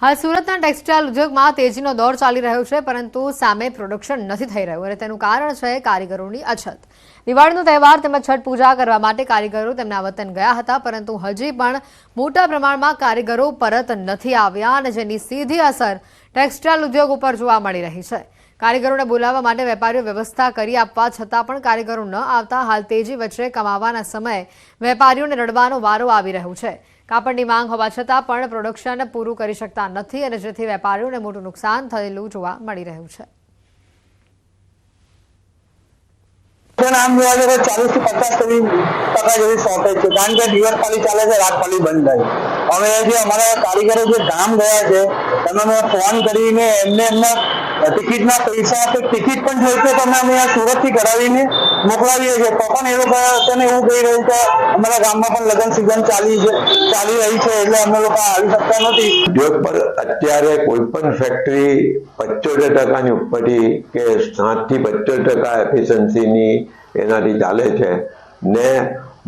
હાલ સુરતના ટેક્સટાઇલ ઉદ્યોગમાં તેજીનો દોર ચાલી રહ્યો છે, પરંતુ સામે પ્રોડક્શન નથી થઈ રહ્યું અને તેનું કારણ છે કારીગરોની અછત। દિવાળીનો તહેવાર તેમજ છઠ પૂજા કરવા માટે કારીગરો તેમના વતન ગયા હતા, પરંતુ હજી પણ મોટા પ્રમાણમાં કારીગરો પરત નથી આવ્યા અને જેની સીધી અસર ટેક્સટાઇલ ઉદ્યોગ ઉપર જોવા મળી રહી છે। કારીગરોને બોલાવવા માટે વેપારીઓ વ્યવસ્થા કરી આપવા છતાં પણ કારીગરો ન આવતા હાલ તેજી વચ્ચે કમાવાના સમયે વેપારીઓને રડવાનો વારો આવી રહ્યો છે। કાપડની માંગ હોવા છતાં પણ પ્રોડક્શન પૂરું કરી શકતા નથી અને જેથી વેપારીઓને મોટું નુકસાન થયેલું જોવા મળી રહ્યું છે। આમ જોવા જઈએ તો 40 થી 50% જેવી શોર્ટેજ છે, કારણ કે દિવસ ખાલી ચાલે છે, રાત ખાલી બંધ થાય। હવે જે અમારા કારીગરો જે ગામ ગયા છે તમે મેં ફોન કરીને એમના ટિકિટના પૈસા તો ટિકિટ પણ જોઈ છે તમે અમે સુરત થી કરાવીને મોકલાવીએ છીએ, તો પણ એ લોકો તને એવું કહી રહ્યું કે અમારા ગામમાં પણ લગ્ન સિઝન ચાલી રહી છે એટલે અમે લોકો આવી શકતા નથી। ઉદ્યોગ પર અત્યારે કોઈ પણ ફેક્ટરી 75% ઉપરથી કે 7 થી 75% એફિશિયન્સીની એનાથી ચાલે છે ને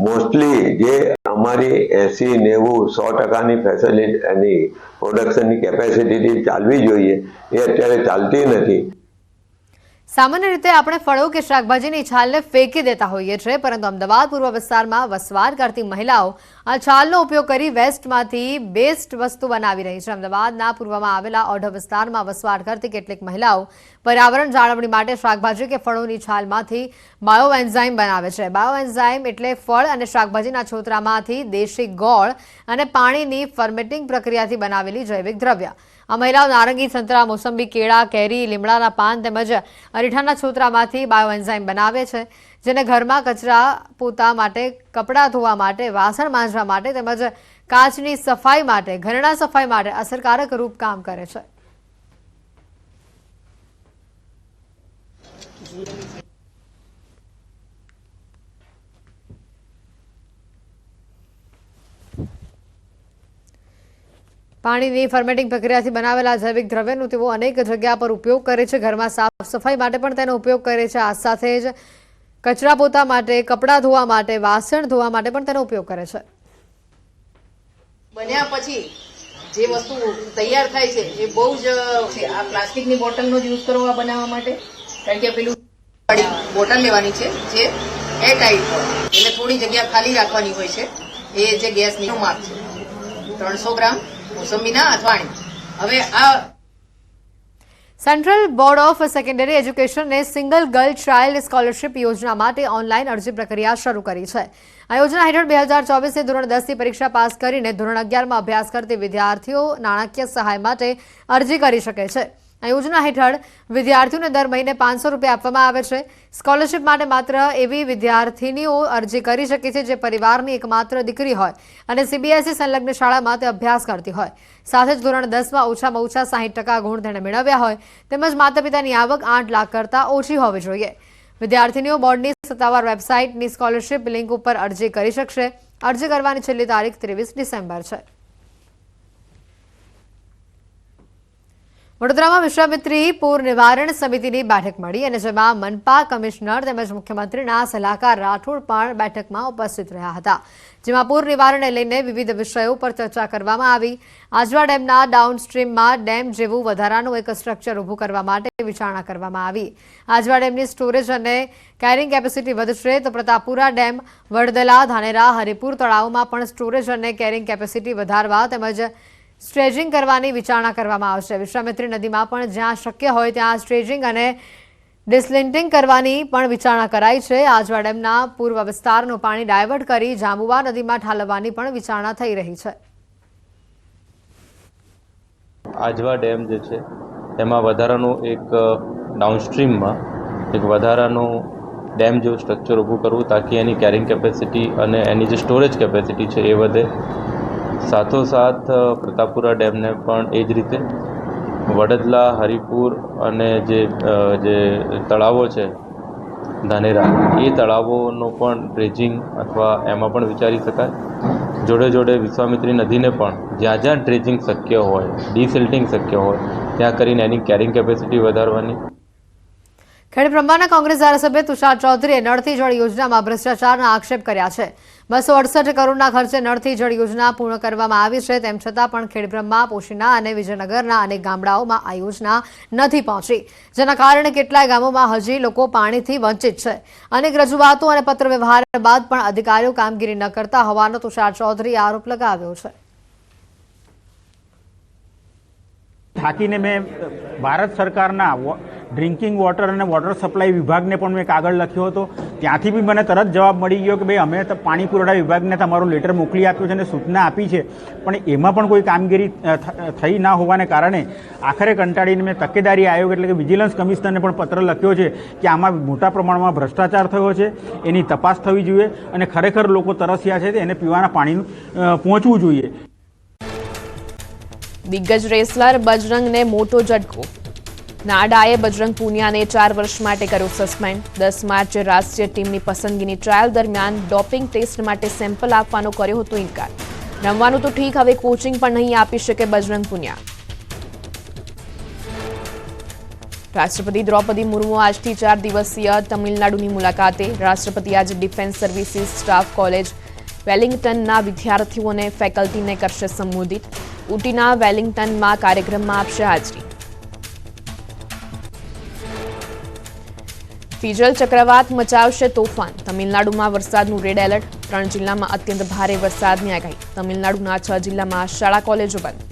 મોસ્ટલી જે અમારી 80-90-100%ની ફેસિલિટી એની પ્રોડક્શનની કેપેસિટીથી ચાલવી જોઈએ એ અત્યારે ચાલતી નથી। સામાન્ય રીતે આપણે ફળો કે શાકભાજીની છાલને ફેંકી દેતા હોઈએ છીએ, પરંતુ અમદાવાદ પૂર્વ વિસ્તારમાં વસવાટ કરતી મહિલાઓ આ છાલનો ઉપયોગ કરી વેસ્ટમાંથી બેસ્ટ વસ્તુ બનાવી રહી છે। અમદાવાદના પૂર્વમાં આવેલા ઓઢવ વિસ્તારમાં વસવાટ કરતી કેટલીક મહિલાઓ પર્યાવરણ જાળવણી માટે શાકભાજી કે ફળોની છાલમાંથી બાયોએન્ઝાઇમ બનાવે છે। બાયોએન્ઝાઇમ એટલે ફળ અને શાકભાજીના છોતરામાંથી દેશી ગોળ અને પાણીની ફર્મેન્ટિંગ પ્રક્રિયાથી બનાવેલી જૈવિક દ્રવ્ય। આ મહિલાઓ નારંગી, સંતરા, મોસંબી, કેળા, કેરી, લીમડાના પાન તેમજ અરીઠાના છોતરામાંથી બાયોએન્ઝાઇમ બનાવે છે, જેને ઘરમાં કચરા પોતા માટે, કપડાં ધોવા માટે, વાસણ માંજવા માટે તેમજ કાચની સફાઈ માટે, ઘરના સફાઈ માટે અસરકારક રૂપ કામ કરે છે। પાણીની ફર્મેન્ટિંગ પ્રક્રિયાથી બનાવેલા જૈવિક દ્રવ્યનો તેઓ અનેક જગ્યા પર ઉપયોગ કરે છે। ઘરમાં સાફ સફાઈ માટે પણ તેનો ઉપયોગ કરે છે। આ સાથે જ કચરા પોતા માટે, કપડાં ધોવા માટે, વાસણ ધોવા માટે પણ તેનો ઉપયોગ કરે છે। બન્યા પછી જે વસ્તુ તૈયાર થાય છે એ બહુ જ આ પ્લાસ્ટિકની બોટલનો જ યુઝ કરવો બનાવવા માટે, કારણ કે પેલું બોટલ લેવાની છે જે એર ટાઈટ હોય એટલે થોડી જગ્યા ખાલી રાખવાની હોય છે। એ જે ગેસની માપ છે 300 ગ્રામ મોસંબીના અથાણી। હવે આ સેન્ટ્રલ બોર્ડ ઓફ સેકન્ડરી એજ્યુકેશને સિંગલ ગર્લ ચાઇલ્ડ સ્કોલરશિપ યોજના માટે ઓનલાઈન અરજી પ્રક્રિયા શરૂ કરી છે। આ યોજના હેઠળ 2024 ધોરણ 10 થી પરીક્ષા પાસ કરીને ધોરણ 11માં અભ્યાસ કરતી વિદ્યાર્થીઓ નાણાકીય સહાય માટે અરજી કરી શકે છે। આ યોજના હેઠળ વિદ્યાર્થીઓને દર મહિને 500 રૂપિયા આપવામાં આવે છે। સ્કોલરશિપ માટે માત્ર એવી વિદ્યાર્થીનીઓ અરજી કરી શકે છે જે પરિવારની એકમાત્ર દીકરી હોય અને સીબીએસઈ સંલગ્ન શાળામાં તે અભ્યાસ કરતી હોય, સાથે જ ધોરણ 10માં ઓછામાં ઓછા 60% ગુણ તેણે મેળવ્યા હોય તેમજ માતા પિતાની આવક 8 લાખ કરતાં ઓછી હોવી જોઈએ। વિદ્યાર્થીનીઓ બોર્ડની સત્તાવાર વેબસાઇટની સ્કોલરશિપ લિંક ઉપર અરજી કરી શકશે। અરજી કરવાની છેલ્લી તારીખ 23 ડિસેમ્બર છે। વડોદરામાં વિશ્વામિત્રી પૂર નિવારણ સમિતિની બેઠક મળી અને જેમાં મનપા કમિશનર તેમજ મુખ્યમંત્રીના સલાહકાર રાઠોડ પણ બેઠકમાં ઉપસ્થિત રહ્યા હતા, જેમાં પૂર નિવારણને લઈને વિવિધ વિષયો પર ચર્ચા કરવામાં આવી। આજવા ડેમના ડાઉનસ્ટ્રીમમાં ડેમ જેવું વધારાનું એક સ્ટ્રક્ચર ઊભું કરવા માટે વિચારણા કરવામાં આવી। આજવા ડેમની સ્ટોરેજ અને કેરિંગ કેપેસિટી વધશે તો પ્રતાપપુરા ડેમ, વડદલા, ધાનેરા, હરિપુર તળાવમાં પણ સ્ટોરેજ અને કેરિંગ કેપેસિટી વધારવા તેમજ સ્ટ્રેજિંગ કરવાની વિચારણા કરવામાં આવશે। વિશ્વામિત્રી નદીમાં પણ જ્યાં શક્ય હોય ત્યાં સ્ટ્રેજિંગ અને ડિસલિન્ટિંગ કરવાની પણ વિચારણા કરાઈ છે। આજવા ડેમના પૂર્વ વિસ્તારનું પાણી ડાયવર્ટ કરી જાંબુવા નદીમાં ઠાલવવાની પણ વિચારણા થઈ રહી છે। આજવા ડેમ જે છે એમાં વધારાનું એક ડાઉનસ્ટ્રીમમાં એક વધારાનું ડેમ જેવું સ્ટ્રક્ચર ઊભું કરવું તાકી એની કેરિંગ કેપેસિટી અને એની જે સ્ટોરેજ કેપેસિટી છે એ વધે। સાથોસાથ પ્રતાપપુરા ડેમને પણ એ જ રીતે વડદલા, હરિપુર અને જે તળાવો છે ધાનેરા, એ તળાવોનો પણ ડ્રેજિંગ અથવા એમાં પણ વિચારી શકાય। જોડે જોડે વિશ્વામિત્રી નદીને પણ જ્યાં જ્યાં ડ્રેજિંગ શક્ય હોય, ડિસિલ્ટિંગ શક્ય હોય ત્યાં કરીને એની કેરિંગ કેપેસિટી વધારવાની। ખેડ બ્રહ્માના કોંગ્રેસ ધારાસભ્ય તુષાર ચૌધરીએ નળથી જળ યોજનામાં ભ્રષ્ટાચારના આક્ષેપ કર્યા છે। 268 કરોડના ખર્ચે નળથી જળ યોજના પૂર્ણ કરવામાં આવી છે, તેમ છતાં પણ ખેડબ્રહ્મા, પોશીના અને વિજયનગરના અનેક ગામડાઓમાં આ યોજના નથી પહોંચી, જેના કારણે કેટલાય ગામોમાં હજી લોકો પાણીથી વંચિત છે. અનેક રજૂઆતો અને પત્ર વ્યવહાર બાદ પણ અધિકારીઓ કામગીરી ન કરતા હોવાનો તુષાર ચૌધરીએ આરોપ લગાવ્યો છે. થાકીને મેં ભારત સરકારના ડ્રિંકિંગ વોટર અને વોટર સપ્લાય વિભાગને પણ મેં કાગળ લખ્યો હતો. ત્યાંથી બી મને તરત જવાબ મળી ગયો કે ભાઈ અમે તો પાણી પુરવઠા વિભાગને તમારો લેટર મોકલી આપ્યો છે અને સૂચના આપી છે, પણ એમાં પણ કોઈ કામગીરી થઈ ના હોવાને કારણે આખરે કંટાળીને મેં તકેદારી આયોગ એટલે કે વિજિલન્સ કમિશનરને પણ પત્ર લખ્યો છે કે આમાં મોટા પ્રમાણમાં ભ્રષ્ટાચાર થયો છે, એની તપાસ થવી જોઈએ અને ખરેખર લોકો તરસ્યા છે એને પીવાના પાણીનું પહોંચવું જોઈએ. દિગ્ગજ રેસલર બજરંગને મોટો ઝટકો. નાડાએ બજરંગ પુનિયાને 4 વર્ષ માટે કર્યો સસ્પેન્ડ. 10 માર્ચે રાષ્ટ્રીય ટીમની પસંદગીની ટ્રાયલ દરમિયાન ડોપિંગ ટેસ્ટ માટે સેમ્પલ આપવાનો કર્યો હતો ઇનકાર. રમવાનું તો ઠીક, હવે કોચિંગ પણ નહીં આપી શકે બજરંગ પુનિયા. રાષ્ટ્રપતિ દ્રૌપદી મુર્મુ આજથી 4 દિવસીય તમિલનાડુની મુલાકાતે. રાષ્ટ્રપતિ આજે ડિફેન્સ સર્વિસીસ સ્ટાફ કોલેજ વેલિંગ્ટનના વિદ્યાર્થીઓ અને ફેકલ્ટીને કરશે સંબોધિત. ઉટીના વેલિંગ્ટનમાં કાર્યક્રમમાં આપશે હાજરી. ફિજલ ચક્રવાત મચાવશે તોફાન. તમિલનાડુમાં વરસાદનું રેડ એલર્ટ. 3 જિલ્લામાં અત્યંત ભારે વરસાદની આગાહી. તમિલનાડુના 6 જિલ્લામાં શાળા કોલેજો બંધ.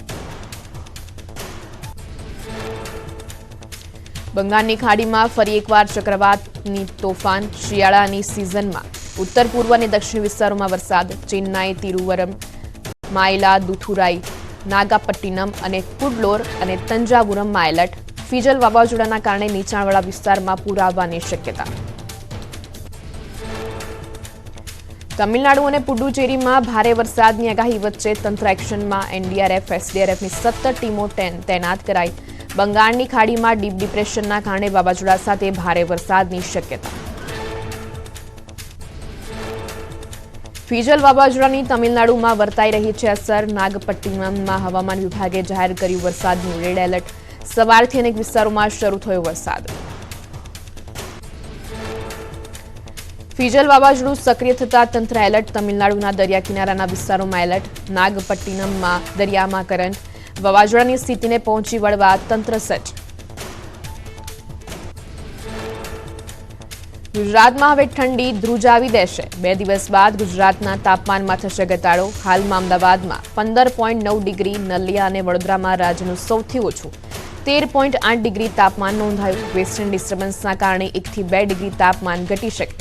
બંગાળની ખાડીમાં ફરી એકવાર ચક્રવાતની તોફાન. શિયાળાની સિઝનમાં ઉત્તર પૂર્વ અને દક્ષિણ વિસ્તારોમાં વરસાદ. ચેન્નાઈ, તિરુવરમ, માયલાદુથુરાઈ, નાગાપટ્ટિનમ અને કુડલોર અને તંજાવુરમમાં એલર્ટ. ફિજલ વાવાઝોડાના કારણે નીચાણવાળા વિસ્તારમાં પૂર આવવાની શક્યતા. તમિલનાડુ અને પુડુચેરીમાં ભારે વરસાદની આગાહી વચ્ચે તંત્ર એક્શનમાં. એનડીઆરએફ, એસડીઆરએફની 17 ટીમો તૈનાત કરાઈ. બંગાળની ખાડીમાં ડીપ ડિપ્રેશનના કારણે વાવાઝોડા સાથે ભારે વરસાદની શક્યતા. ફિજલ વાવાઝોડાની તમિલનાડુમાં વર્તાઈ રહી છે અસર. નાગપટ્ટિનમમાં હવામાન વિભાગે જાહેર કર્યું વરસાદનું રેડ એલર્ટ. સવારથી અનેક વિસ્તારોમાં શરૂ થયો વરસાદ. ફિજલ વાવાઝોડું સક્રિય થતા તંત્ર એલર્ટ. તમિલનાડુના દરિયા કિનારાના વિસ્તારોમાં એલર્ટ. નાગપટ્ટિનમમાં દરિયામાં કરંટ. વાવાઝોડાની સ્થિતિને પહોંચી વળવા તંત્ર સજ્જ. ગુજરાતમાં હવે ઠંડી ધ્રુજાવી દેશે. 2 દિવસ બાદ ગુજરાતના તાપમાનમાં થશે ઘટાડો. હાલમાં અમદાવાદમાં 15.9 ડિગ્રી, નલિયા અને વડોદરામાં રાજ્યનું સૌથી ઓછું 13.8 ડિગ્રી તાપમાન નોંધાયું. વેસ્ટર્ન ડિસ્ટર્બન્સના કારણે 1 થી 2 ડિગ્રી તાપમાન ઘટી શકે.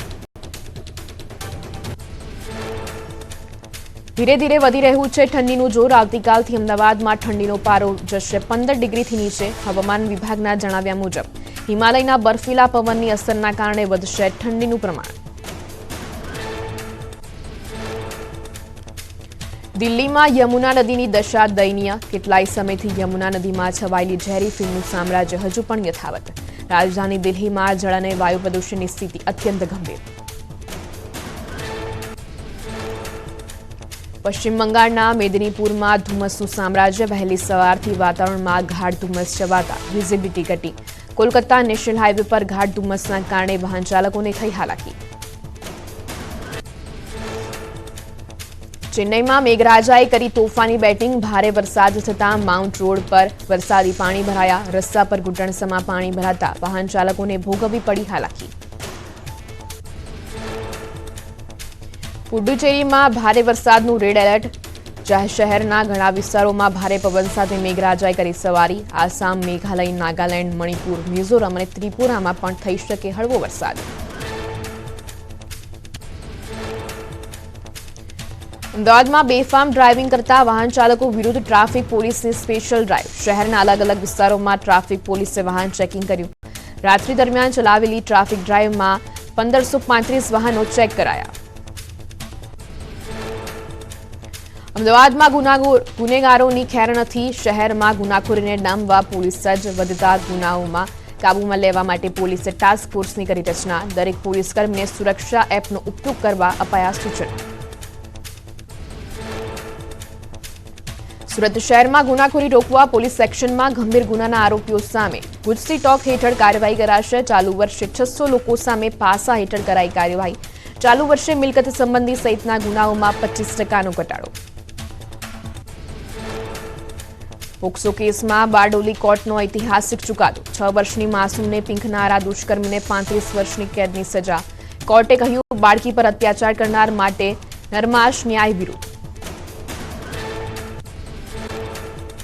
ધીરે ધીરે વધી રહ્યું છે ઠંડીનું જોર. આવતીકાલથી અમદાવાદમાં ઠંડીનો પારો જશે 15 ડિગ્રીથી નીચે. હવામાન વિભાગના જણાવ્યા મુજબ હિમાલયના બર્ફીલા પવનની અસરના કારણે વધશે ઠંડીનું પ્રમાણ. દિલ્હીમાં યમુના નદીની દશા દયનીય. કેટલાય સમયથી યમુના નદીમાં છવાયેલી ઝેરી ફિલ્મનું સામ્રાજ્ય હજુ પણ યથાવત. રાજધાની દિલ્હીમાં જળ અને વાયુ પ્રદૂષણની સ્થિતિ અત્યંત ગંભીર. પશ્ચિમ બંગાળના મેદનીપુરમાં ધુમ્મસનું સામ્રાજ્ય. વહેલી સવારથી વાતાવરણમાં ગાઢ ધુમ્મસ છવાતા વિઝિબિલિટી ઘટી. કોલકાતા નેશનલ હાઈવે પર ગાઢ ધુમ્મસના કારણે વાહન ચાલકોને થઈ હાલાકી. ચેન્નઈમાં મેઘરાજાએ કરી તોફાની બેટિંગ. ભારે વરસાદ થતાં માઉન્ટ રોડ પર વરસાદી પાણી ભરાયા. રસ્તા પર ઘૂંટણસમા પાણી ભરાતા વાહન ચાલકોને ભોગવવી પડી હાલાકી. પુડુચેરીમાં ભારે વરસાદનું રેડ એલર્ટ. શહેરના ઘણા વિસ્તારોમાં ભારે પવન સાથે મેઘરાજાએ કરી સવારી. આસામ, મેઘાલય, નાગાલેન્ડ, મણિપુર, મિઝોરમ અને ત્રિપુરામાં પણ થઈ શકે હળવો વરસાદ. અમદાવાદમાં બેફામ ડ્રાઇવિંગ કરતા વાહન ચાલકો વિરુદ્ધ ટ્રાફિક પોલીસની સ્પેશિયલ ડ્રાઇવ. શહેરના અલગ અલગ વિસ્તારોમાં ટ્રાફિક પોલીસે વાહન ચેકિંગ કર્યું. રાત્રિ દરમિયાન ચલાવેલી ટ્રાફિક ડ્રાઇવમાં 1535 વાહનો ચેક કરાયા. અમદાવાદમાં ગુનેગારોની ખેર નથી. શહેરમાં ગુનાખોરીને ડામવા પોલીસ સજ્જ. વધતા ગુનાઓમાં કાબૂમાં લેવા માટે પોલીસે ટાસ્ક ફોર્સની કરી રચના. દરેક પોલીસકર્મીને સુરક્ષા એપનો ઉપયોગ કરવા અપાયા સૂચના. સુરત શહેરમાં ગુનાખોરી રોકવા પોલીસ સેક્શનમાં ગંભીર ગુનાના આરોપીઓ સામે ગુજસી ટોક હેઠળ કાર્યવાહી કરાશે. ચાલુ વર્ષે 600 લોકો સામે પાસા હેઠળ કરાઈ કાર્યવાહી. ચાલુ વર્ષે મિલકત સંબંધી સહિતના ગુનાઓમાં 25% ઘટાડો. પોક્સો કેસમાં બારડોલી કોર્ટનો ઐતિહાસિક ચુકાદો. 6 વર્ષની માસૂમને પીંખનારા દુષ્કર્મીને 35 વર્ષની કેદની સજા. કોર્ટે કહ્યું, બાળકી પર અત્યાચાર કરનાર માટે નરમાશ ન્યાય વિરુદ્ધ.